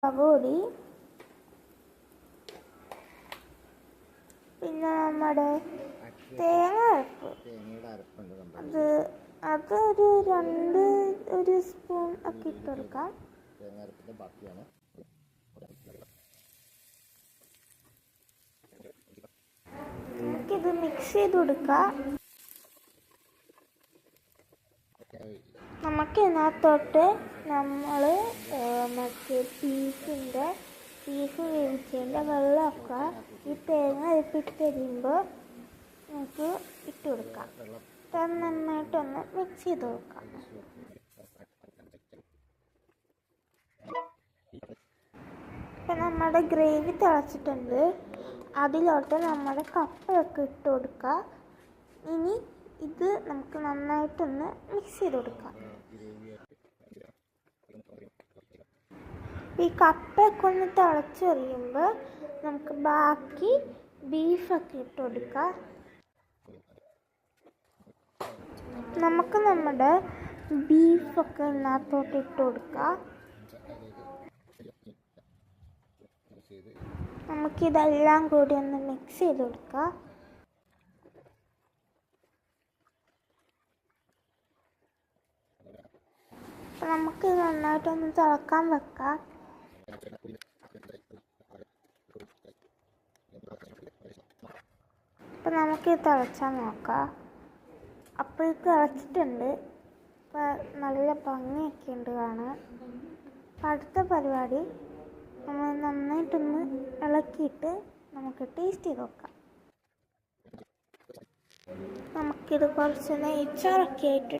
പൊടി, പിന്നെ നമ്മുടെ തേങ്ങ അരപ്പ്, അതൊരു ഒരു സ്പൂൺ ഒക്കെ ഇട്ട് കൊടുക്കാം. നമുക്കിത് മിക്സ് ചെയ്ത് കൊടുക്കാം. നമുക്ക് ഇതിനകത്തോട്ട് നമ്മൾ മറ്റേ ബീഫ് വേവിച്ചതിൻ്റെ വെള്ളമൊക്കെ ഈ തേങ്ങ അരപ്പിട്ട് കഴിയുമ്പോൾ നമുക്ക് ഇട്ട് കൊടുക്കാം. നന്നായിട്ടൊന്ന് മിക്സ് ചെയ്ത് കൊടുക്കാം. ഇപ്പം നമ്മുടെ ഗ്രേവി തിളച്ചിട്ടുണ്ട്. അതിലോട്ട് നമ്മുടെ കപ്പയൊക്കെ ഇട്ട് കൊടുക്കുക. ഇനി ഇത് നമുക്ക് നന്നായിട്ടൊന്ന് മിക്സ് ചെയ്ത് കൊടുക്കാം. ഈ കപ്പയൊക്കെ ഒന്ന് തിളച്ച് കഴിയുമ്പോൾ നമുക്ക് ബാക്കി ബീഫൊക്കെ ഇട്ട് കൊടുക്കാം. നമുക്ക് നമ്മുടെ ബീഫൊക്കെ ഇതിനകത്തോട്ട് ഇട്ട് കൊടുക്കാം. നമുക്കിതെല്ലാം കൂടി ഒന്ന് മിക്സ് ചെയ്ത് കൊടുക്കാം. അപ്പം നമുക്ക് നന്നായിട്ടൊന്ന് തിളക്കാൻ വെക്കാം. അപ്പം നമുക്ക് തിളച്ചാൽ നോക്കാം. അപ്പോൾ ഇത് തിളച്ചിട്ടുണ്ട്. ഇപ്പം നല്ല ഭംഗിയൊക്കെ ഉണ്ട് കാണാൻ. അപ്പം അടുത്ത പരിപാടി നമ്മൾ നന്നായിട്ടൊന്ന് ഇളക്കിയിട്ട് നമുക്ക് ടേസ്റ്റ് ചെയ്ത് നോക്കാം. നമുക്കിത് കുറച്ച് നെയ്ച്ചോറൊക്കെ ആയിട്ട്